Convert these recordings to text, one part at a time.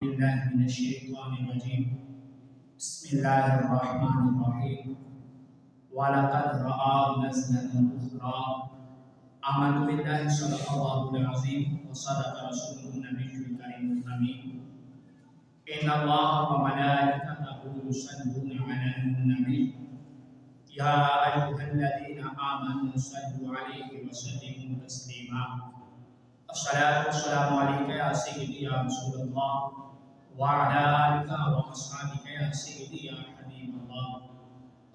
بالله من الشيطان الرجيم بسم الله الرحمن الرحيم ولقد رآه نزلة أخرى آمنت بالله صدق الله العظيم وصدق رسوله النبي الكريم الأمين إن الله وملائكته يصلون على النبي يا أيها الذين آمنوا صلوا عليه وسلموا تسليما الصلاة والسلام عليك يا سيدي يا رسول الله وعلى آلك وأصحابك يا سيدي يا حبيب الله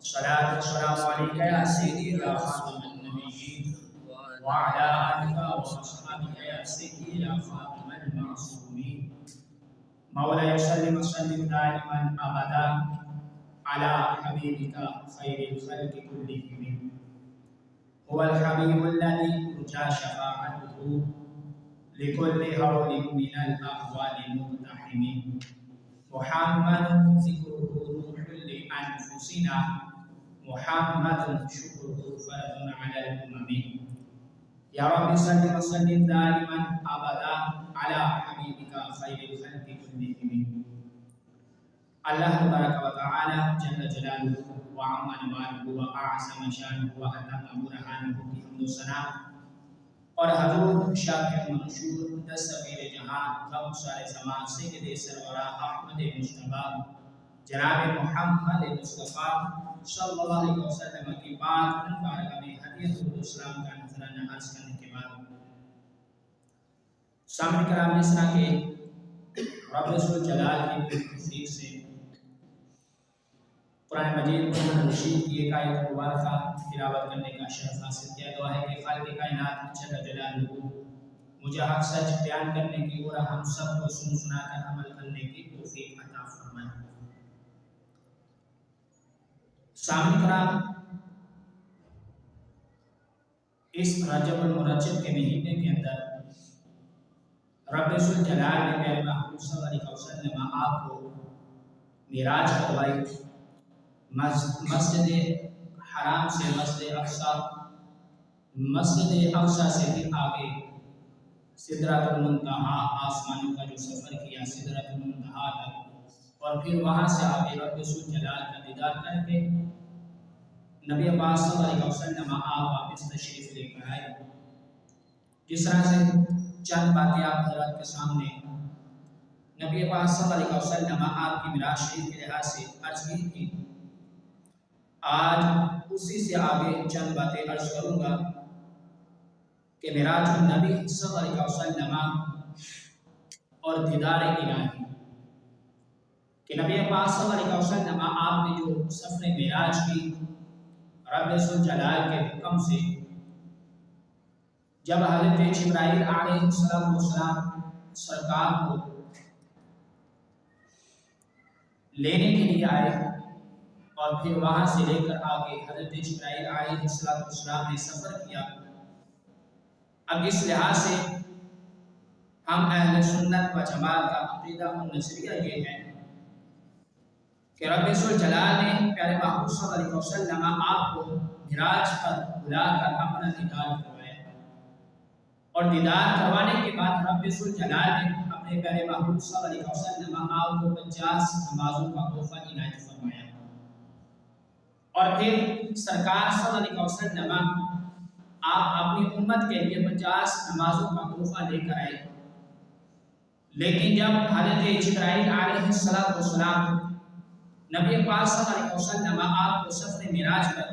الصلاة والسلام عليك يا سيدي يا خاتم النبيين وعلى آلك وأصحابك يا سيدي يا خاتم المعصومين مولاي صل وسلم دائما أبدا على حبيبك خير الخلق كلهم هو الحبيب الذي ترجى شفاعته لكل هول من الأهوال مقتحم محمد ذكره روح لأنفسنا محمد شكره فرد على الأمم يا رب صل وسلم دائما أبدا على حبيبك خير الخلق كلهم اللہ تبارک و تعالی جل جلالہ و عم نوالہ و اعظم شانہ و اتم برہانہ کی حمد و ثنا اور حضور شافع منشور تصویر جہان غم سار زمان سید سرورہ احمد مجتبی جناب محمد مصطفیٰ صلی اللہ علیہ وسلم کی پاک مبارکہ میں ہدیۃ الاسلام کا نذرانہ عرض کرنے کے بعد سامعین کرام اس طرح کے رب ذوالجلال کی توفیق سے قرآن مجید کو رشید کی ایک آیت مبارکہ تلاوت کرنے کا شرف حاصل کیا دعا ہے کہ خالق کائنات جل جلالہ مجھے حق سچ بیان کرنے کی اور ہم سب کو سن سنا کر عمل کرنے کی توفیق عطا فرمائے۔ سامعین کرام اس رجب المرجب کے مہینے کے اندر رب ذوالجلال نے پیارے محبوب صلی اللہ علیہ وسلم آپ کو معراج کروائی، مسجد حرام سے مسجد اقصی سے پھر آگے سدرۃ المنتہا آسمانوں کا جو سفر کیا سدرۃ المنتہا تک، اور پھر وہاں سے آگے رب ذوالجلال کا دیدار کر کے نبی پاک صلی اللہ علیہ وسلم آپ واپس تشریف لے کر آئے۔ جس طرح سے چند باتیں آپ حضرات کے سامنے نبی پاک صلی اللہ علیہ وسلم آپ کی معراج شریف کے لحاظ سے عرض کی تھی، آج اسی سے آگے چند باتیں عرض کروں گا کہ معراج النبی صلی اللہ علیہ وسلم اور دیدار الہی کہ نبی پاک صلی اللہ علیہ وسلم آپ نے جو سفر معراج کی رب ذوالجلال کے حکم سے، جب حضرت جبرائیل علیہ السلام سرکار کو لینے کے لیے آئے اور پھر وہاں سے لے کر آگے حضرت جبرائیل علیہ السلام نے سفر کیا۔ اب اس لحاظ سے ہم اہل سنت و جماعت کا عقیدہ و نظریہ یہ ہے کہ رب ذوالجلال نے پیارے محبوب صلی اللہ علیہ وسلم آپ کو معراج پر بلا کر اپنا دیدار کروایا، اور دیدار کروانے کے بعد رب ذوالجلال نے اپنے پیارے محبوب صلی اللہ علیہ وسلم آپ کو 50 نمازوں کا تحفہ عنایت فرمایا، اور پھر سرکار صلی اللہ علیہ وسلم آپ اپنی امت کے لیے 50 نمازوں کا تحفہ لے کر آئے۔ لیکن جب حضرت جبرائیل علیہ السلام نبی پاک صلی اللہ علیہ وسلم آپ کو سفر معراج پر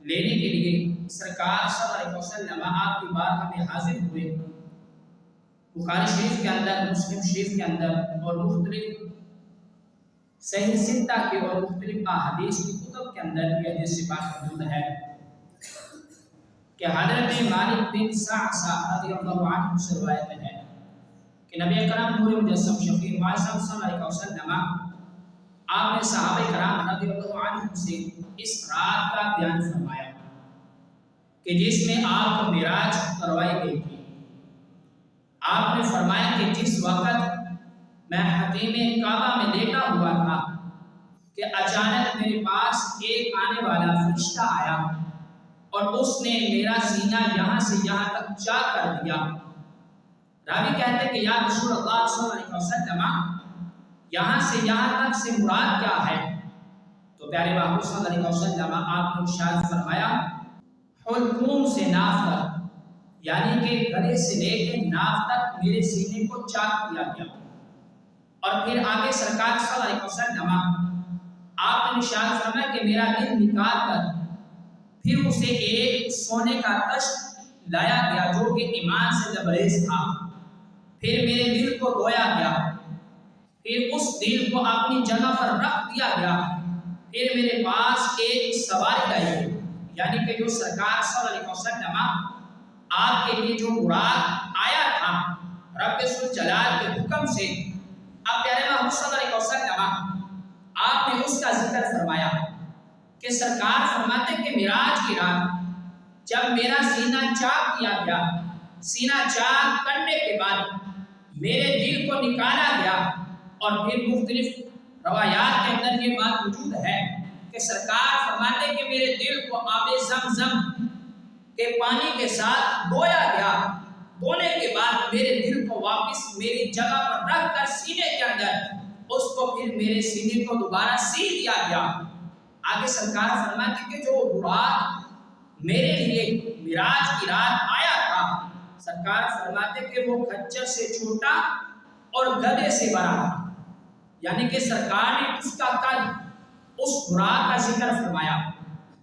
لینے کے لیے سرکار صلی اللہ علیہ وسلم آپ کی بارگاہ میں حاضر ہوئے، بخاری شریف کے اندر، مسلم شریف کے اندر اور مختلف صحیح ستہ کے اور مختلف احادیث کی کتب کے اندر یہ حدیث پاک موجود ہے کہ حضرت مالک بن صعصع رضی اللہ عنہ سے روایت ہے کہ نبی کرام نور مجسم شفیع معظم صلی اللہ علیہ وسلم آپ نے صحابہ کرام رضی اللہ عنہ سے اس رات کا بیان فرمایا کہ جس میں آپ کو معراج کروائی گئی تھی۔ آپ نے فرمایا کہ جس وقت میں حتیم کعبہ میں لیٹا ہوا تھا کہ اچانک میرے پاس ایک آنے والا فرشتہ آیا اور اس نے میرا سینہ یہاں سے یہاں تک چاک کر دیا۔ راوی کہتے ہیں کہ یا رسول اللہ صلی اللہ علیہ وسلم یہاں سے یہاں تک سے مراد کیا ہے؟ تو پیارے محبوب صلی اللہ علیہ وسلم آپ نے ارشاد فرمایا حلقوم سے ناف تک، یعنی کہ گلے سے لے کے ناف تک میرے سینے کو چاک کیا گیا۔ اور پھر آگے سرکار صلی اللہ علیہ وسلم آپ نے ارشاد فرمایا کہ میرا دل نکال کر پھر اسے ایک سونے کا تشت لایا گیا جو کہ ایمان سے لبریز تھا، پھر میرے دل کو دھویا گیا، پھر اس دل کو اپنی جگہ پر رکھ دیا گیا، پھر میرے پاس ایک سواری لائی گئی، یعنی کہ جو سرکار صلی اللہ علیہ وسلم آپ کے لیے جو مراد آیا تھا رب ذوالجلال کے حکم سے، اب پیارے محمد صلی اللہ علیہ وسلم آپ نے اس کا ذکر فرمایا کہ سرکار فرماتے کہ معراج کی رات جب میرا سینہ چاک کیا گیا، سینہ چاک کرنے کے بعد میرے دل کو نکالا گیا، اور پھر مختلف روایات کے اندر یہ بات موجود ہے کہ سرکار فرماتے کہ میرے دل کو آب زمزم کے پانی کے ساتھ دھویا گیا، دھونے کے بعد میرے دل کو واپس میری جگہ پر رکھ کر سینے کے اندر اس کو پھر میرے سینے کو دوبارہ سی دیا گیا۔ آگے سرکار فرماتے کہ جو مراد میرے لیے معراج کی رات آیا تھا، سرکار فرماتے کہ وہ خچر سے چھوٹا اور گدھے سے بڑا تھا، یعنی کہ سرکار نے اس کا قد اس براق کا ذکر فرمایا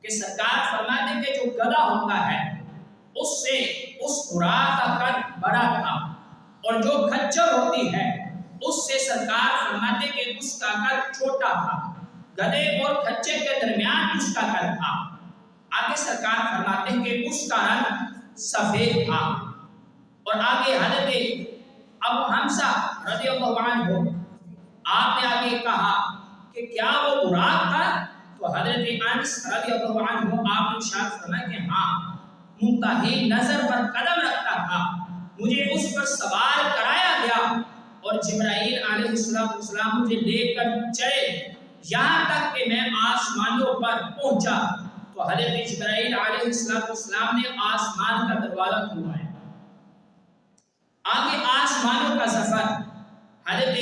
کہ سرکار فرماتے کہ جو گدھا ہوتا ہے اس سے اس براق کا قد بڑا تھا، اور جو خچر ہوتی ہے اس سے سرکار فرماتے کہ اس کا قد چھوٹا تھا، گدھے اور خچر کے درمیان اس کا قد تھا۔ آگے سرکار فرماتے ہیں کہ اس کا رنگ سفید تھا، اور آگے حضرت ابو حمزہ رضی اللہ عنہ آپ نے آگے کہا کہ کیا وہ براق تھا؟ تو حضرت انس رضی اللہ عنہ آپ نے ارشاد فرمایا کہ ہاں، منتہی نظر پر قدم رکھتا تھا، مجھے اس پر سوار کرایا گیا، اور جبرائیل علیہ السلام مجھے لے کر چلے یہاں تک کہ میں آسمانوں پر پہنچا، تو حضرت جبرائیل علیہ السلام نے آسمان کا دروازہ کھولوایا۔ آگے آسمانوں کا سفر حضرت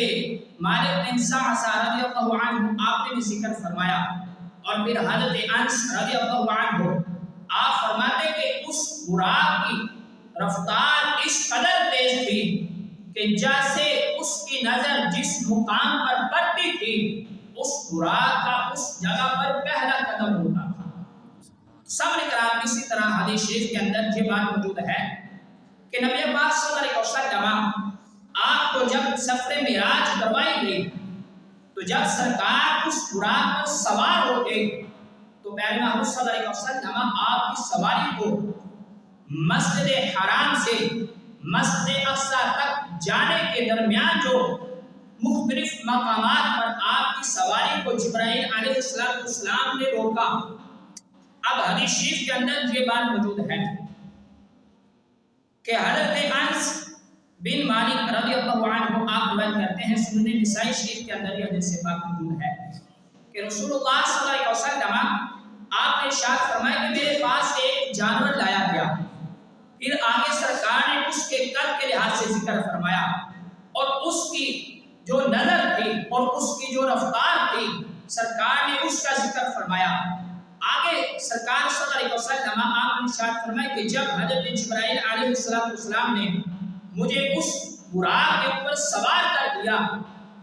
مالک بن سعصع رضی اللہ عنہ آپ نے بھی ذکر فرمایا، اور پھر حضرت انس رضی اللہ عنہ آپ فرماتے کہ اس براق کی رفتار اس قدر تیز تھی کہ جیسے اس کی نظر جس مقام پر پڑتی تھی اس براق کا اس جگہ پر پہلا قدم ہوتا تھا۔ سب نے کہا اسی طرح حدیث شریف کے اندر یہ بات موجود ہے کہ نبی پاک صلی اللہ علیہ وسلم آپ کو جب سفر معراج کروائی گئی تو جب سرکار اس براق پر سوار ہو گئے تو پیارے محمد صلی اللہ علیہ وسلم آپ کی سواری کو مسجد حرام سے مسجد اقصی تک جانے کے درمیان جو مختلف مقامات پر آپ کی سواری کو جبرائیل علیہ السلام نے روکا۔ اب حدیث شریف کے اندر یہ بات موجود ہے کہ حضرت انس بن مالک رضی اللہ عنہ آپ روایت کرتے ہیں، سنن نسائی شریف کے اندر یہ حدیث پاک موجود ہے کہ رسول اللہ صلی اللہ علیہ وسلم آپ نے ارشاد فرمایا کہ میرے پاس ایک جانور لایا گیا، پھر آگے سرکار نے اس کے قد کے لحاظ سے ذکر فرمایا، اور اس کی جو نظر تھی اور اس کی جو رفتار تھی سرکار نے اس کا ذکر فرمایا۔ آگے سرکار صلی اللہ علیہ وسلم آپ نے ارشاد فرمایا کہ جب حضرت جبرائیل علیہ السلام نے مجھے اس براق کے اوپر سوار کر دیا،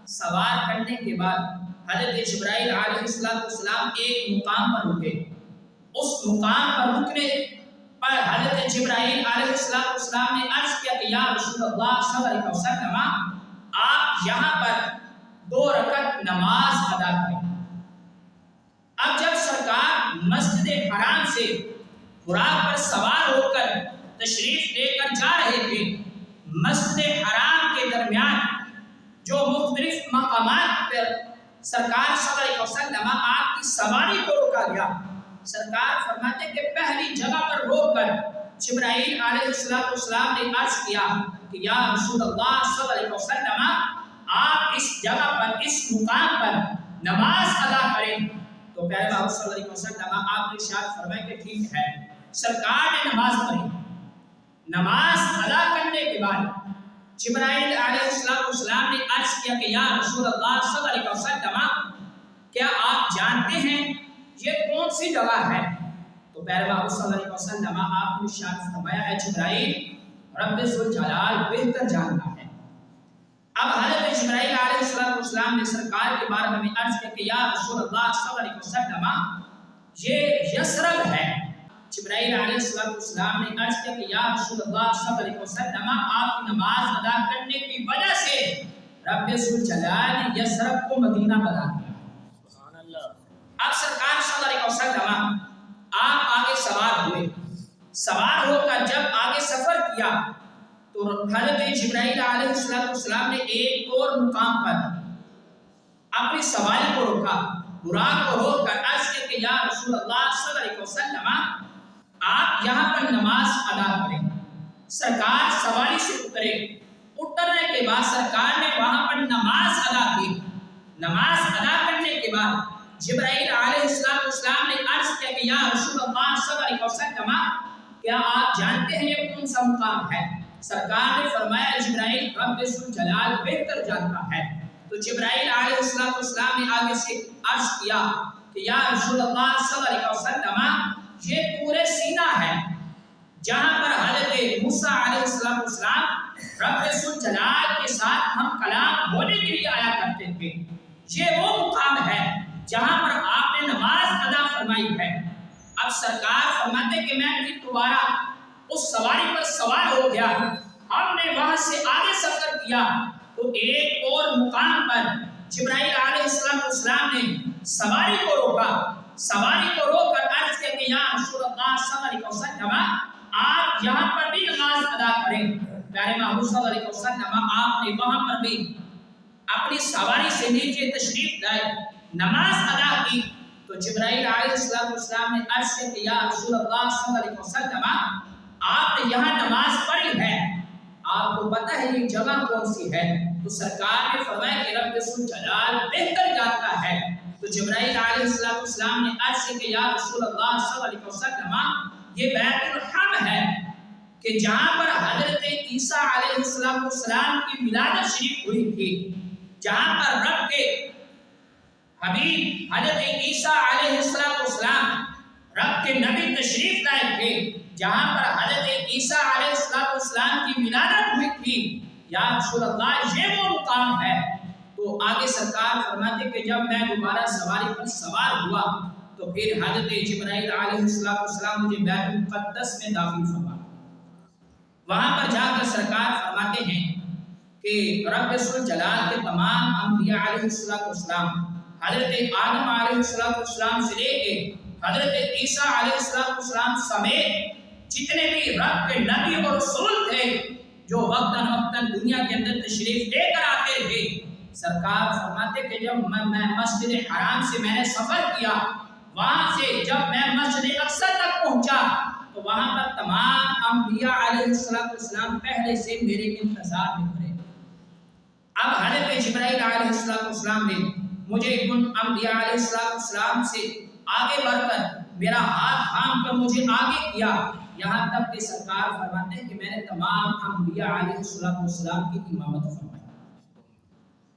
سوار کرنے کے بعد حضرت جبرائیل علیہ السلام ایک مقام پر رکے، اس مقام پر رکنے پر حضرت جبرائیل علیہ السلام نے عرض کیا کہ یا رسول اللہ صلی اللہ علیہ وسلم آپ یہاں پر 2 رکعت نماز ادا کریں۔ اب جب سرکار مسجد حرام سے براق پر سوار ہو کر تشریف لے کر جا رہے تھے، مسجد حرام کے درمیان جو مختلف مقامات پر سرکار صلی اللہ علیہ وسلم آپ کی سواری کو روکا گیا، سرکار فرماتے کہ پہلی جگہ پر روک کر جبرائیل علیہ السلام نے عرض کیا کہ یا رسول اللہ صلی اللہ علیہ وسلم آپ اس جگہ پر اس مقام پر نماز ادا کریں، تو پیارے محمد صلی اللہ علیہ وسلم آپ نے ارشاد فرمایا کہ ٹھیک ہے۔ سرکار نے نماز پڑھی، نماز ادا کرنے کے بعد جبرائیل علیہ السلام نے عرض کیا کہ یا رسول اللہ صلی اللہ علیہ وسلم کیا آپ جانتے ہیں یہ کون سی جگہ ہے؟ تو پیغمبر صلی اللہ علیہ وسلم آپ نے ارشاد فرمایا ہے جبرائیل رب ذوالجلال بہتر جانتا ہے۔ اب حضرت جبرائیل علیہ السلام نے سرکار کے بارے میں عرض کیا کہ یا رسول اللہ صلی اللہ علیہ وسلم یہ یثرب ہے۔ جبرائیل علیہ السلام نے عرض کیا کہ یا رسول اللہ صلی اللہ علیہ وسلم آپ کی نماز ادا کرنے کی وجہ سے رب ذوالجلال نے یثرب کو مدینہ بنا دیا۔ سبحان اللہ۔ اب سرکار صلی اللہ علیہ وسلم آپ آگے سوار ہوئے، سوار ہو کر جب آگے سفر کیا تو حضرت جبرائیل علیہ السلام نے ایک اور مقام پر اپنی سواری کو روکا، براق کو روک کر عرض کیا کہ یا رسول اللہ صلی اللہ علیہ وسلم آپ یہاں پر نماز ادا کریں۔ سرکار سواری سے اترنے کے بعد سرکار نے وہاں پر نماز ادا کی۔ نماز ادا کرنے کے بعد جبرائیل علیہ السلام نے عرض کیا کہ یا رسول اللہ صلی اللہ علیہ وسلم کیا آپ جانتے ہیں یہ کون سا مقام ہے؟ سرکار نے فرمایا جبرائیل رب ذوالجلال بہتر جانتا ہے۔ تو جبرائیل علیہ السلام نے آگے سے عرض کیا کہ یا رسول اللہ صلی اللہ علیہ وسلم یہ پورے سینہ ہے جہاں پر حضرت موسیٰ علیہ السلام رب ذوالجلال کے ساتھ ہم کلام ہونے کے لیے آیا کرتے تھے۔ یہ وہ مقام ہے جہاں پر آپ نے نماز ادا فرمائی ہے۔ اب سرکار فرماتے کہ میں بھی دوبارہ اس سواری پر سوار ہو گیا، ہم نے وہاں سے آگے سفر کیا تو ایک اور مقام پر جبرائیل علیہ السلام نے سواری کو روکا، سواری کو روک کر عرض کیا کہ یا رسول اللہ صلی اللہ علیہ وسلم آپ یہاں پر بھی نماز ادا کریں۔ پیارے محبوب صلی اللہ علیہ وسلم آپ نے وہاں پر بھی اپنی سواری سے نیچے تشریف لائے، نماز ادا کی تو جبرائیل علیہ السلام نے عرض کیا کہ یا رسول اللہ صلی اللہ علیہ وسلم آپ نے یہاں نماز پڑھی ہے، آپ کو پتہ ہے یہ جگہ کون سی ہے؟ تو سرکار نے فرمایا کہ رب ذوالجلال بہتر جانتا ہے۔ تو جبرائیل علیہ السلام نے عرض کیا کہ یا رسول اللہ صلی اللہ علیہ وسلم یہ بیت الحم ہے کہ جہاں پر حضرت عیسیٰ علیہ السلام کی ولادت شریف ہوئی تھی، جہاں پر رب کے حبیب حضرت عیسیٰ علیہ السلام رب کے نبی تشریف لائے تھے، جہاں پر حضرت عیسیٰ علیہ السلام کی ولادت ہوئی تھی۔ یا رسول اللہ یہ وہ مقام ہے۔ تو آگے سرکار فرماتے کہ جب میں دوبارہ سواری پر سوار ہوا تو پھر حضرت جبرائیل علیہ السلام مجھے بیت المقدس میں داخل فرمایا۔ وہاں پر جا کر سرکار فرماتے ہیں کہ رب ذوالجلال کے تمام انبیاء علیہ السلام حضرت آدم علیہ السلام سے لے کے حضرت عیسیٰ علیہ السلام سمیت جتنے بھی رب کے نبی اور رسول تھے جو وقتاً وقتاً دنیا کے اندر تشریف لے کر آتے تھے، سرکار فرماتے کہ جب میں مسجد حرام سے میں نے سفر کیا، وہاں سے جب میں مسجد اقصی تک پہنچا تو وہاں پر تمام انبیاء علیہ السلام پہلے سے میرے انتظار میں کھڑے۔ اب حضرت جبرائیل علیہ السلام نے مجھے ان انبیاء علیہ السلام سے آگے بڑھ کر میرا ہاتھ تھام کر مجھے آگے کیا، یہاں تک کہ سرکار فرماتے ہیں کہ میں نے تمام انبیاء علیہ السلام کی امامت فرمائی۔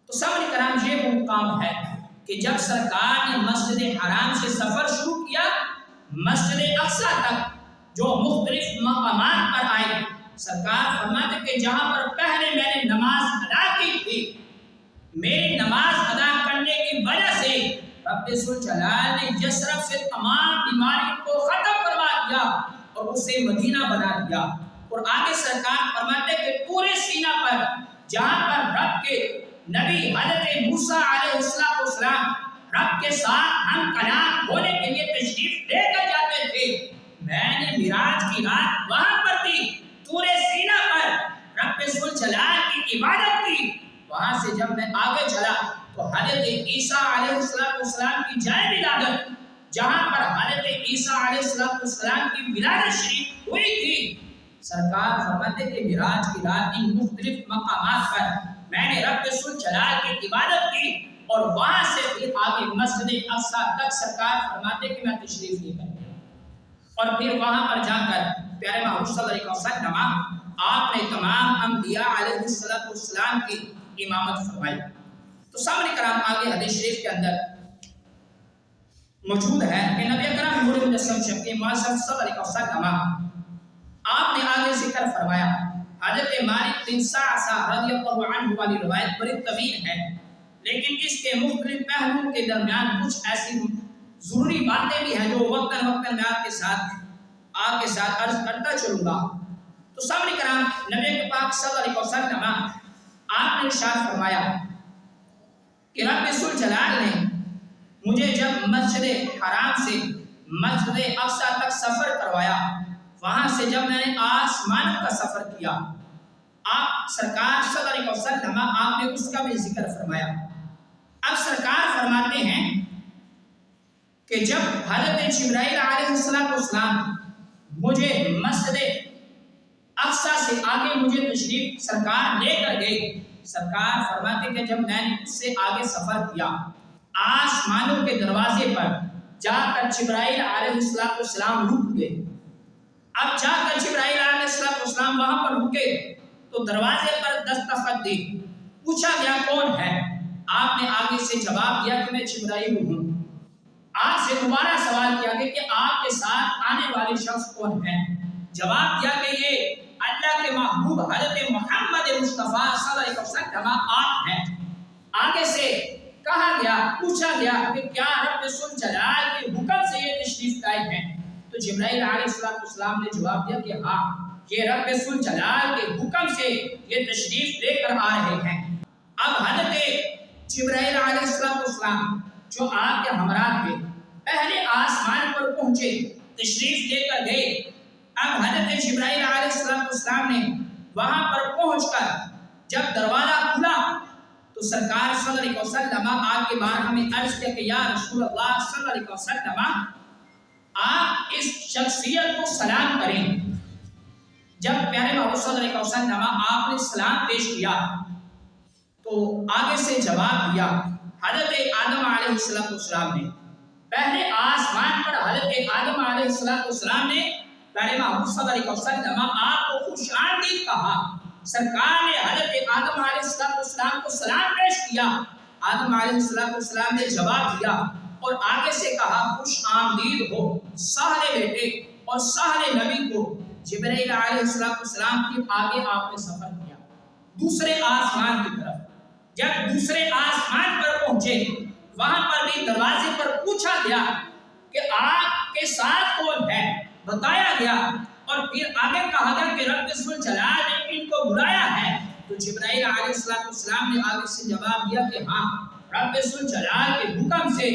تو سامعین کرام یہ وہ مقام ہے کہ جب سرکار نے مسجد حرام سے سفر شروع کیا مسجد اقصی تک جو مختلف مقامات پر آئے، سرکار فرماتے کہ جہاں پر پہلے میں نے نماز ادا کی تھی، میری نماز ادا کرنے کی وجہ سے رب ذوالجلال نے یثرب سے تمام بیماری کو ختم کروا دیا اور اسے مدینہ بنا دیا۔ اور آگے سرکار فرماتے کہ پورے سینہ پر جہاں پر رب کے نبی حضرت موسیٰ علیہ السلام رب کے ساتھ ہم کلام ہونے کے لیے تشریف لے کر جاتے تھے، میں نے معراج کی رات وہاں پر تھی، پورے سینہ پر رب ذوالجلال کی عبادت کی۔ وہاں سے جب میں آگے چلا تو حضرت عیسیٰ علیہ السلام کی جائے ولادت جہاں پر حضرت عیسیٰ علیہ السلام کی ولادت شریف ہوئی تھی، سرکار فرماتے کہ معراج کی رات ان مختلف مقامات پر میں نے رب ذوالجلال کی عبادت کی اور وہاں سے پھر آگے مسجد اقصی تک سرکار فرماتے کہ میں تشریف لے کر گیا اور پھر وہاں پر جا کر پیارے محبوب صلی اللہ علیہ وسلم آپ نے تمام انبیاء علیہ السلام کی امامت فرمائی۔ تو سامنے کرام آگے حدیث شریف کے اندر موجود ہے کہ نبی اکرم نور مجسم شفیع معصوم صلی اللہ علیہ وسلم آپ نے آگے ذکر فرمایا۔ حضرت مالک بن سعصع رضی اللہ عنہ والی روایت بڑی طویل ہے، لیکن اس کے مختلف پہلوؤں کے درمیان کچھ ایسی ضروری باتیں بھی ہیں جو وقتاً میں آپ کے ساتھ عرض کرتا چلوں گا۔ تو سامنے کرام نبی پاک صلی اللہ علیہ وسلم آپ نے ارشاد فرمایا کہ رب ذوالجلال نے مجھے جب مسجد حرام سے مسجد اقصی تک سفر کروایا، وہاں سے جب میں نے آسمان کا سفر کیا، آپ سرکار صلی اللہ علیہ وسلم آپ نے اس کا بھی ذکر فرمایا۔ اب سرکار فرماتے ہیں کہ جب حضرت جبرائیل علیہ السلام مجھے مسجد اقصی سے آگے مجھے تشریف سرکار لے کر گئے، سرکار فرماتے کہ جب میں نے اس سے آگے سفر کیا، آسمانوں کے دروازے پر جا کر جبرائیل علیہ السلام رک گئے۔ اب جا کر جبرائیل علیہ السلام وہاں پر رکے تو دروازے پر دستخط دی، پوچھا گیا کون ہے؟ آپ نے آگے سے جواب دیا کہ میں جبرائیل ہوں۔ آپ سے دوبارہ سوال کیا گیا کہ آپ کے ساتھ آنے والے شخص کون ہے؟ جواب دیا کہ یہ اللہ کے محبوب حضرت محمد مصطفیٰ صلی اللہ علیہ وسلم آپ ہیں۔ آگے سے کہا گیا، پوچھا گیا کہ کیا رب ذوالجلال کے حکم سے یہ تشریف لائے ہیں؟ تو جبرائیل علیہ السلام نے جواب دیا کہ ہاں، یہ رب ذوالجلال کے حکم سے یہ تشریف لے کر آ رہے ہیں۔ اب حضرت جبرائیل علیہ السلام جو آپ کے ہمراہ تھے پہلے آسمان پر پہنچے، تشریف لے کر گئے۔ اب حضرت جبرائیل علیہ السلام نے وہاں پر پہنچ کر جب دروازہ کھلا تو سرکار صلی اللہ علیہ وسلم آپ کے بار ہمیں عرض کیا کہ یا رسول اللہ صلی اللہ علیہ وسلم آپ اس شخصیت کو سلام کریں۔ جب پیارے محبوب صلی اللہ علیہ وسلم آپ نے سلام پیش کیا تو آگے سے جواب دیا حضرت آدم علیہ السلام نے۔ پہلے آسمان پر حضرت آدم علیہ السلام نے پیارے محبوب صلی اللہ علیہ وسلم آپ کو خوش آمدید کہا۔ سرکار نے حضرت آدم علیہ السلام کو سلام پیش کیا، آدم علیہ السلام نے جواب دیا اور آگے سے کہا خوش آمدید ہو سہل بیٹے اور سہل نبی کو۔ جبرائیل علیہ السلام کے آگے آپ نے سفر کیا دوسرے آسمان کی طرف۔ جب دوسرے آسمان پر پہنچے وہاں پر بھی دروازے پر پوچھا گیا کہ آپ کے ساتھ کون ہے؟ بتایا گیا اور پھر آگے کہا گیا کہ رب ذوالجلال نے ان کو بلایا ہے۔ تو جبرائیل علیہ السلام نے آگے سے جواب دیا کہ ہاں، رب ذوالجلال کے حکم سے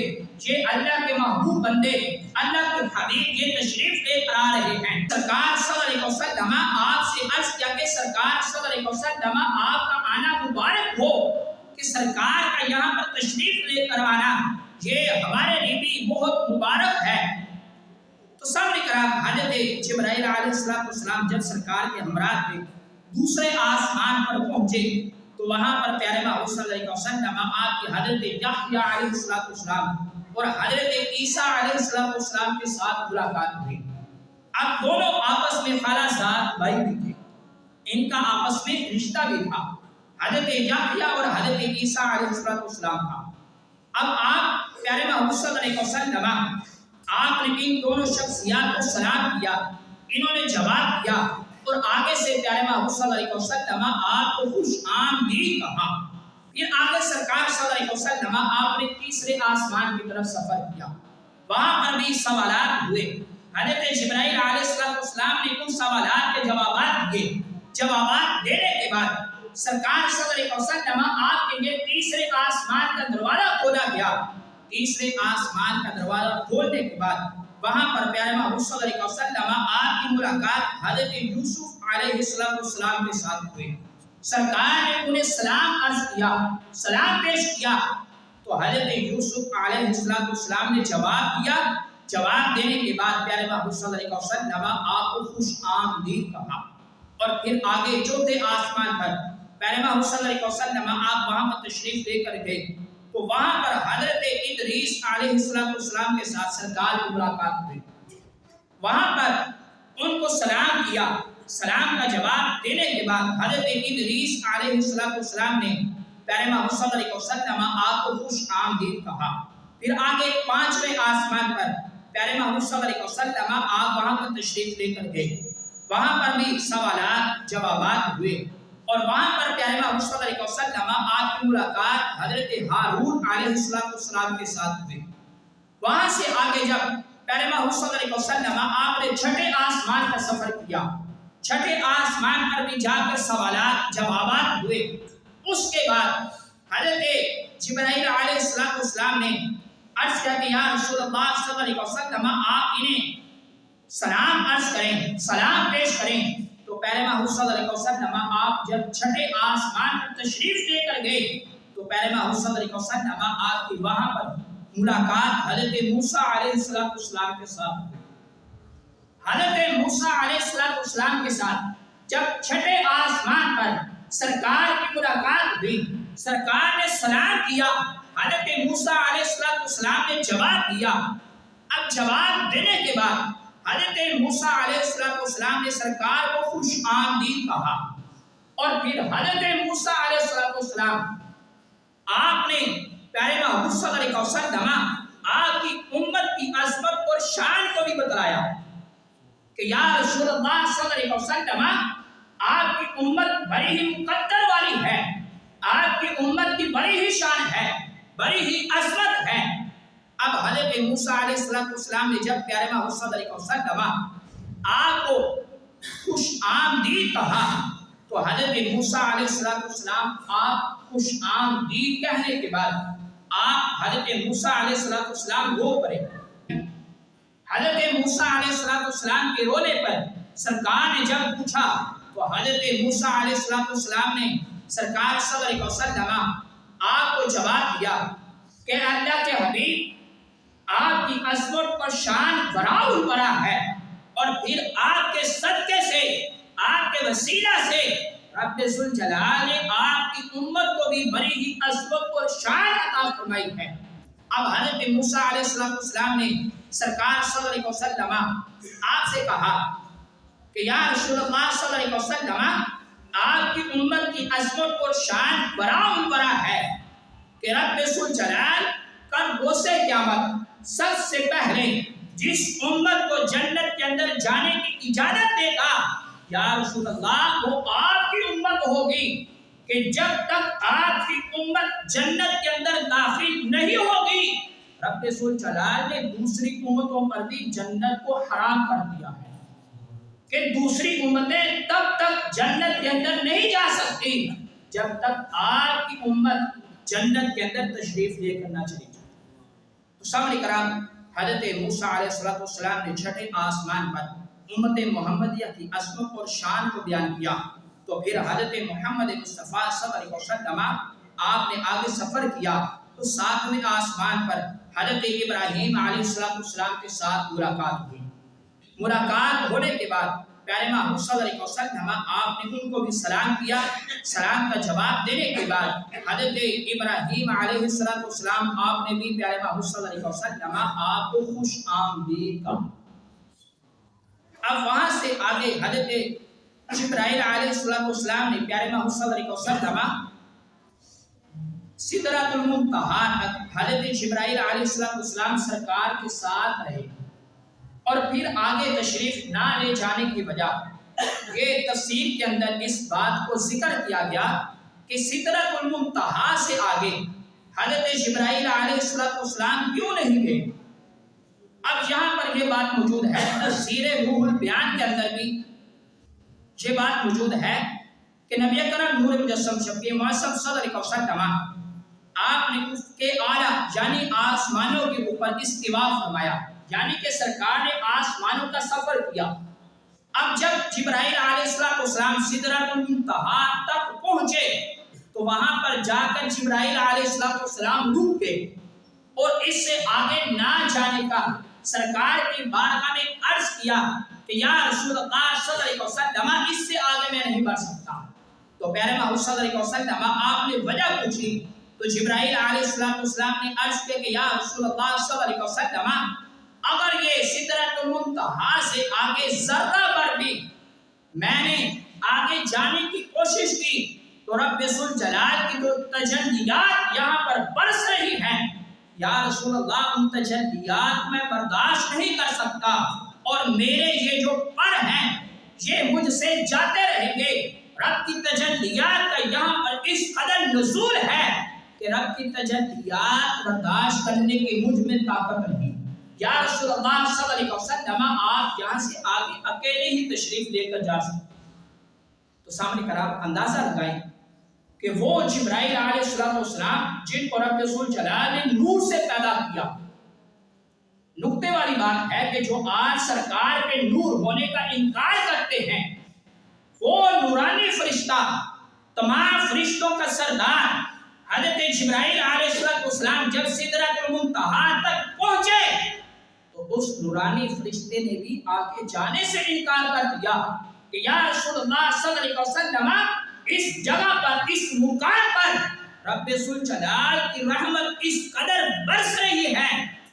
یہ اللہ کے محبوب بندے، اللہ کے حبیب یہ تشریف لے کر آ رہے ہیں۔ سرکار صلی اللہ علیہ وسلم آپ سے عرض کیا کہ سرکار صلی اللہ علیہ وسلم آپ کا آنا مبارک ہو، کہ سرکار کا یہاں پر تشریف لے کر آنا یہ ہمارے لیے بھی بہت مبارک ہے۔ تو سامنے کرام حضرت جبرائیل علیہ السلام جب سرکار کے ہمراہ تھے دوسرے آسمان پر پہنچے تو وہاں پر پیارے محبوب صلی اللہ علیہ وسلم آپ کی حضرت یحییٰ علیہ السلام اور حضرت عیسیٰ علیہ السلام کے ساتھ ملاقات ہوئی۔ اب دونوں آپس میں خالہ زاد بھائی بھی تھے، ان کا آپس میں رشتہ بھی تھا، حضرت یحییٰ اور حضرت عیسیٰ علیہ السلام کا۔ اب آپ پیارے محبوب صلی اللہ علیہ وسلم آپ نے ان دونوں شخصیات کو سلام کیا، انہوں نے جواب دیا اور آگے سے پیارے محبوب صلی اللہ علیہ وسلم آپ کو خوش آمدید کہا۔ پھر آگے سرکار صلی اللہ علیہ وسلم آپ نے تیسرے آسمان کی طرف سفر کیا، وہاں پر بھی سوالات ہوئے۔ حضرت جبرائیل علیہ السلام نے ان سوالات کے جوابات دیے۔ جوابات دینے کے بعد سرکار صلی اللہ علیہ وسلم آپ کے لیے تیسرے آسمان کا دروازہ کھولا گیا۔ تیسرے آسمان کا دروازہ کھولنے کے بعد وہاں پر پیارے محبوب صلی اللہ علیہ وسلم آپ کی ملاقات حضرت یوسف علیہ السلام کے ساتھ ہوئی۔ سرکار نے انہیں سلام عرض کیا، سلام پیش کیا تو حضرت یوسف علیہ السلام نے جواب دیا۔ جواب دینے کے بعد پیارے محبوب صلی اللہ علیہ وسلم آپ کو خوش آمدید کہا۔ اور پھر آگے چوتھے آسمان پر پیارے محبوب صلی اللہ علیہ وسلم آپ وہاں پر تشریف لے کر گئے تو وہاں پر حضرت ادریس علیہ السلام کے ساتھ سرکار کی ملاقات ہوئی۔ وہاں پر ان کو سلام کیا سلام کا جواب دینے کے بعد حضرت ادریس علیہ السلام نے پیارے محمد صلی اللہ علیہ وسلم آپ کو خوش آمدید کہا۔ پھر آگے 5ویں آسمان پر پیارے محمد صلی اللہ علیہ وسلم آپ وہاں پر تشریف لے کر گئے، وہاں پر بھی سوالات جوابات ہوئے، اور وہاں پر پیارے محمد صلی اللہ علیہ وسلم آپ کی ملاقات حضرت ہارون علیہ السلام کے ساتھ ہوئی۔ وہاں سے آگے جب پیارے محمد صلی اللہ علیہ وسلم آپ نے چھٹے آسمان کا سفر کیا، چھٹے آسمان پر بھی جا کر سوالات جوابات ہوئے، اس کے بعد حضرت جبرائیل علیہ السلام نے عرض کیا کہ یا رسول اللہ صلی اللہ علیہ وسلم آپ انہیں سلام عرض کریں، سلام پیش کریں۔ تو پیارے محمد صلی اللہ علیہ وسلم آپ جب چھٹے آسمان پر تشریف لے کر گئے تو پیارے محمد صلی اللہ علیہ وسلم آپ کی وہاں پر ملاقات حضرت موسیٰ علیہ السلام کے ساتھ ہوئی۔ حضرت موسیٰ علیہ السلام کے ساتھ جب چھٹے آسمان پر سرکار کی ملاقات ہوئی، سرکار نے سلام کیا، حضرت موسیٰ علیہ السلام نے جواب دیا۔ اب جواب دینے کے بعد حضرت موسیٰ علیہ السلام نے سرکار کو خوش آمدید کہا، اور پھر حضرت موسیٰ علیہ السلام آپ نے پیارے محمد صلی اللہ علیہ وسلم آپ کی امت کی عظمت اور شان کو بھی بتلایا کہ یا رسول اللہ صلی اللہ علیہ وسلم آپ کی امت بڑی ہی مقدر والی ہے، آپ کی امت کی بڑی ہی شان ہے، بڑی ہی عظمت ہے۔ اب حضرت موسیٰ علیہ السلام نے جب پیارے محمد صلی اللہ علیہ وسلم آپ کو خوش آمدید کہا تو حضرت موسیٰ علیہ السلام آپ خوش آمدید کہنے کے بعد آپ حضرت موسیٰ علیہ السلام رو پڑے۔ حضرت موسیٰ علیہ السلام کے رونے پر سرکار نے جب پوچھا تو حضرت موسیٰ علیہ السلام نے سرکار صلی اللہ علیہ وسلم آپ کو جواب دیا کہ اللہ کے حبیب آپ کی عظمت اور شان براؤ بڑا ہے، اور پھر آپ کے صدقے سے، آپ کے وسیلہ سے رب ذوالجلال نے آپ کی امت کو بھی بڑی ہی عظمت اور شان عطا فرمائی ہے۔ اب حضرت موسیٰ علیہ السلام نے سرکار صلی اللہ علیہ وسلم آپ سے کہا کہ یا رسول اللہ صلی اللہ علیہ وسلم آپ کی امت کی عظمت اور شان براؤ بڑا ہے کہ رب ذوالجلال کل روز قیامت سب سے پہلے جس امت کو جنت کے اندر جانے کی اجازت دے گا یا رسول اللہ وہ آپ کی امت ہوگی، کہ جب تک آپ کی امت جنت کے اندر داخل نہیں ہوگی رب ذوالجلال نے دوسری امتوں پر بھی جنت کو حرام کر دیا ہے، کہ دوسری امتیں تب تک جنت کے اندر نہیں جا سکتی جب تک آپ کی امت جنت کے اندر تشریف لے کر نہ چلی جائے۔ تو سامنے کرام حضرت موسیٰ علیہ السلام نے چھٹے آسمان پر امت محمدیہ کی عظمت اور شان کو بیان کیا، تو پھر حضرت محمد مصطفیٰ صلی اللہ علیہ وسلم آپ نے آگے سفر کیا تو 7ویں آسمان پر حضرت ابراہیم علیہ السلام کے ساتھ ملاقات ہوئی۔ ملاقات ہونے کے بعد پیارے محمد صلی اللہ علیہ وسلم آپ نے ان کو بھی سلام کیا، سلام کا جواب دینے کے بعد حضرت ابراہیم علیہ السلام آپ نے بھی پیارے محمد صلی اللہ علیہ وسلم آپ کو خوش آمدید کہا۔ اب وہاں سے آگے حضرت جبرائیل علیہ السلام نے پیارے محمد صلی اللہ علیہ وسلم سدرۃ المنتہا تک حضرت جبرائیل علیہ السلام سرکار کے ساتھ رہے، اور پھر آگے تشریف نہ لے جانے کی وجہ یہ تفسیر کے اندر اس بات کو ذکر کیا گیا کہ سدرۃ المنتہا سے آگے حضرت جبرائیل علیہ السلام کیوں نہیں گئے۔ اب یہاں پر یہ بات موجود ہے، تفسیر روح البیان کے اندر بھی یہ بات موجود ہے کہ نبی اکرم نور مجسم شفیع معصوم صلی اللہ علیہ وسلم آپ نے اس کے اعلیٰ یعنی آسمانوں کے اوپر استوا فرمایا، یعنی کہ سرکار نے آسمانوں کا سفر کیا۔ اب جب جبرائیل علیہ السلام سدرۃ المنتہا تک پہنچے تو وہاں پر جا کر جبرائیل علیہ السلام رک گئے، اور اس سے آگے نہ جانے کا سرکار کی بارگاہ میں عرض کیا کہ یا رسول اللہ صلی اللہ علیہ وسلم اس سے آگے میں نہیں بڑھ سکتا۔ تو پیارے محمد صلی اللہ علیہ وسلم آپ نے وجہ پوچھی تو جبرائیل علیہ السلام نے عرض کیا کہ یا رسول اللہ صلی اللہ علیہ وسلم اگر یہ سدرۃ المنتہا سے آگے ذرہ بھر بھی میں نے آگے جانے کی کوشش کی تو رب ذوالجلال کی جو تجلیات یہاں پر برس رہی ہیں، یا رسول اللہ ان تجلیات میں برداشت نہیں کر سکتا، اور میرے یہ جو پر ہیں یہ مجھ سے جاتے رہیں گے۔ رب کی تجلیات کا یہاں پر اس قدر نزول ہے کہ رب کی تجلیات برداشت کرنے کی مجھ میں طاقت نہیں۔ یا رسول اللہ صلی اللہ علیہ وسلم آپ یہاں سے آگے اکیلے ہی تشریف لے کر جا سکتے۔ تو سامنے کرام اندازہ لگائیں کہ وہ جبرائیل علیہ السلام جن کو رب ذوالجلال نے نور سے پیدا کیا، نقطے والی بات ہے کہ جو آج سرکار کے نور ہونے کا انکار کرتے ہیں، وہ نورانی فرشتہ، تمام فرشتوں کا سردار حضرت جبرائیل علیہ السلام جب سدرۃ المنتہا تک پہنچے تو اس نورانی فرشتے نے بھی آگے جانے سے انکار کر دیا کہ یا رسول اللہ صلی اللہ علیہ وسلم اس جگہ پر، اس مقام پر رب ذوالجلال کی رحمت اس قدر برس رہی ہے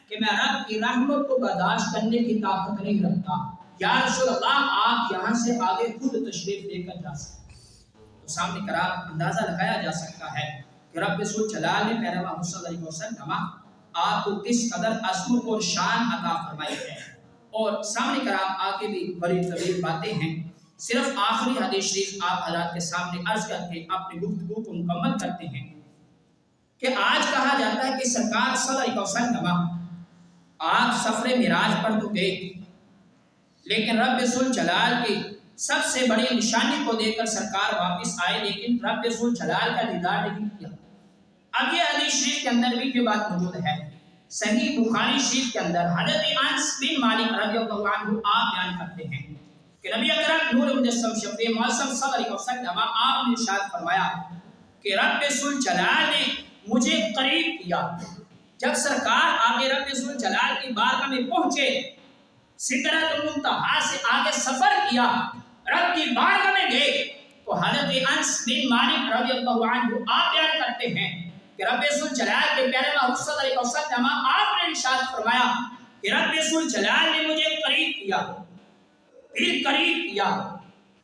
کہ میں رب کی رحمت کو برداشت کرنے کی طاقت نہیں رکھتا۔ یا رسول اللہ آپ یہاں سے آگے خود تشریف لے کر جا سکتے۔ تو سامنے کرام اندازہ لگایا جا سکتا ہے کہ رب ذوالجلال نے پیارے محمد صلی اللہ علیہ وسلم آپ کو کس قدر عظمت اور شان عطا فرمائی ہے۔ اور سامنے کرام آگے بھی بڑی طویل باتیں ہیں، صرف آخری حدیث شریف آپ حضرات کے سامنے عرض کر کے اپنی گفتگو کو مکمل کرتے ہیں کہ آج کہا جاتا ہے کہ سرکار صلی اللہ علیہ وسلم آپ سفر معراج پر تو گئے، لیکن رب ذوالجلال کی سب سے بڑی نشانی کو دے کر سرکار واپس آئے، لیکن رب ذوالجلال کا دیدار نہیں کیا۔ اب یہ حدیث شریف کے اندر بھی یہ بات موجود ہے، صحیح بخاری شریف کے اندر حضرت انس بن مالک رضی اللہ عنہ آپ بیان کرتے ہیں کہ نبی اکرم نور مجسم شفیع معصوم صلی اللہ علیہ وسلم آپ نے ارشاد فرمایا کہ رب ذوالجلال نے مجھے قریب کیا۔ جب سرکار آگے رب ذوالجلال کی بارگاہ میں پہنچے، سدرۃ المنتہا سے آگے سفر کیا، رب کی بارگاہ میں گئے، تو حضرت انس بن مالک رضی اللہ عنہ آپ بیان کرتے ہیں کہ رب ذوالجلال کے پیارے محبوب صلی اللہ علیہ وسلم آپ نے ارشاد فرمایا کہ رب ذوالجلال نے مجھے قریب کیا، پھر قریب کیا،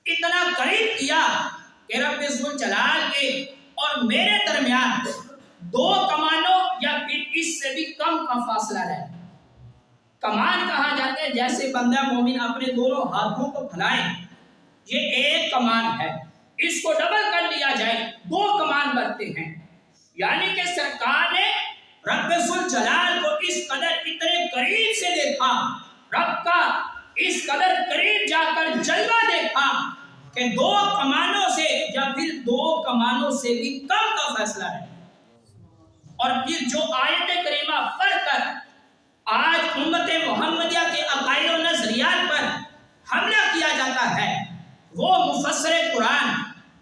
اتنا قریب کیا کہ رب ذوالجلال کے اور میرے درمیان 2 کمانوں یا پھر اس سے بھی کم کا فاصلہ رہے۔ کمان کہا جاتا ہے جیسے بندہ مومن اپنے دونوں ہاتھوں کو پھیلائے، یہ ایک کمان ہے، اس کو ڈبل کر لیا جائے 2 کمان بنتے ہیں۔ یعنی کہ سرکار نے رب ذوالجلال کو اس قدر اتنے قریب سے دیکھا، رب کا اس قدر قریب جا کر جلوہ دیکھا کہ 2 کمانوں سے یا پھر 2 کمانوں سے بھی کم کا فیصلہ ہے۔ اور پھر جو آیت کریمہ پڑھ کر آج امت محمدیہ کے عقائد و نظریات پر حملہ کیا جاتا ہے، وہ مفسر قرآن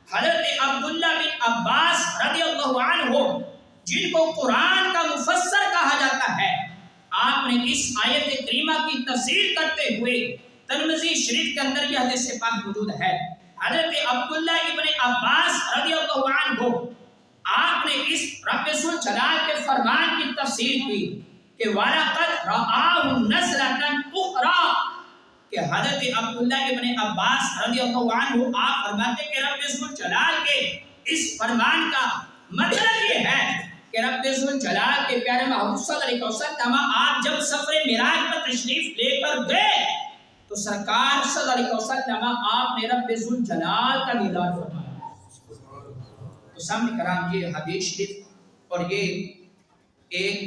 حضرت عبداللہ بن عباس رضی اللہ عنہ جن کو قرآن کا مفسر کہا جاتا ہے، آپ نے اس آیت کریمہ کی تفسیر کرتے ہوئے ترمذی شریف کے اندر یہ حدیث پاک موجود ہے، حضرت عبداللہ ابن عباس رضی اللہ عنہ آپ نے اس رب ذوالجلال کے فرمان کی تفسیر کی کہ وَلَقَدْ رَآهُ نَزْلَةً أُخْرَىٰ، کہ حضرت عبداللہ ابن عباس رضی اللہ عنہ آپ فرماتے کہ رب ذوالجلال کے اس فرمان کا مطلب یہ ہے کہ رب ذوالجلال کے پیارے محبوب صلی اللہ علیہ وسلم آپ جب سفر معراج پر تشریف لے کر گئے تو سرکار صلی اللہ علیہ وسلم آپ نے رب ذوالجلال کا دیدار فرمایا۔ تو سامنے کرام یہ حدیث شریف اور یہ ایک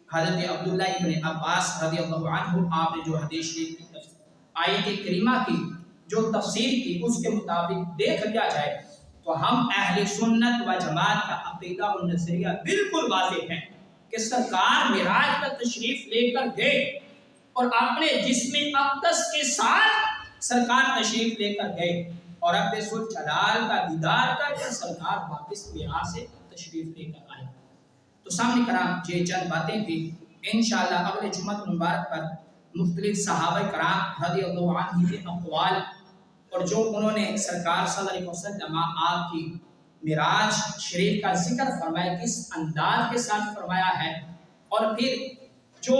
حضرت عبداللہ ابن عباس رضی اللہ عنہ آپ نے جو حدیث شریف کی آیت کریمہ کی جو تفسیر کی اس کے مطابق دیکھ لیا جائے تو ہم اہل سنت و جماعت کا عقیدہ و نظریہ بالکل واضح ہے کہ سرکار معراج پر تشریف لے کر گئے اور اپنے جسم اقدس کے ساتھ سرکار تشریف لے کر گئے اور رب ذوالجلال کا دیدار کر کے سرکار واپس معراج سے تشریف لے کر آئے۔ تو سامنے کرام یہ چند باتیں تھی، انشاءاللہ اگلے جمعہ مبارک پر مختلف صحابہ کرام رضی اللہ عنہ کے اقوال اور جو انہوں نے سرکار صلی اللہ علیہ وسلم آپ کی معراج شریف کا ذکر فرمایا کس انداز کے ساتھ فرمایا ہے، اور پھر جو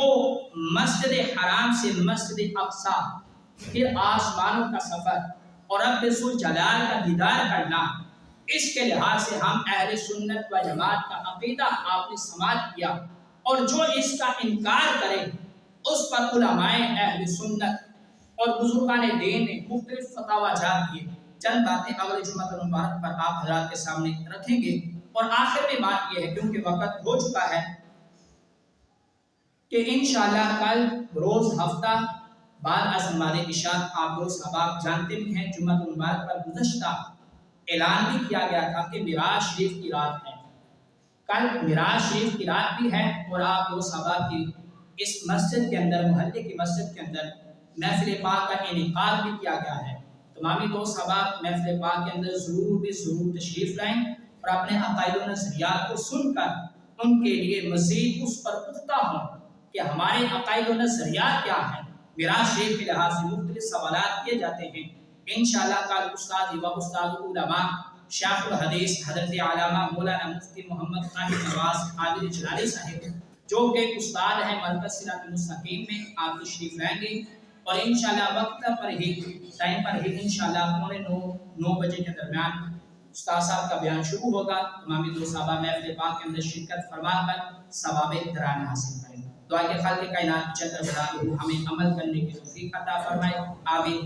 مسجد حرام سے مسجد اقصی پھر آسمانوں کا سفر اور رب ذو جلال کا دیدار کرنا، اس کے لحاظ سے ہم اہل سنت و جماعت کا عقیدہ آپ نے سماعت کیا، اور جو اس کا انکار کرے اس پر علماء اہل سنت اور بزرگان دین نے مختلف فتاوی جات کیے۔ چند باتیں اگلے جمعہ المبارک پر آپ حضرات کے سامنے رکھیں گے، اور آخر میں بات یہ ہے کیونکہ وقت ہو چکا ہے کہ انشاءاللہ کل روز ہفتہ بعد از نماز عشاء آپ دوست احباب جانتے بھی ہیں جمعہ المبارک پر گزشتہ اعلان بھی کیا گیا تھا کہ معراج شریف کی رات ہے، کل معراج شریف کی رات بھی ہے، اور آپ دوست احباب کی اس مسجد کے اندر، محلے کی مسجد کے اندر محفل پاک کا انعقاد بھی کیا گیا ہے۔ تمامی دوست احباب محفل پاک کے اندر ضرور تشریف لائیں اور اپنے عقائد و نظریات کو سن کر ان کے لیے مزید اس پر پختہ ہوں کہ ہمارے عقائد و نظریات کیا ہیں۔ معراج شریف کے لحاظ سے مختلف سوالات کیے جاتے ہیں۔ انشاءاللہ کل استاد و استاد علماء شیخ الحدیث حضرت علامہ مولانا مفتی محمد طاہر نواز قادری جلالی صاحب جو کہ استاد ہیں مرکز صراط المستقیم میں، آپ تشریف لائیں گے، اور انشاءاللہ وقت پر ہی ٹائم پر ہی انشاءاللہ 9:15 بجے کے درمیان استاد صاحب کا بیان شروع ہوگا۔ تمامی دوست احباب محفل پاک کے اندر شرکت فرما کر ثواب دران حاصل کریں۔ دعا کہ خالق کائنات جل جلالہ ہمیں عمل کرنے کی توفیق عطا فرمائے، آمین۔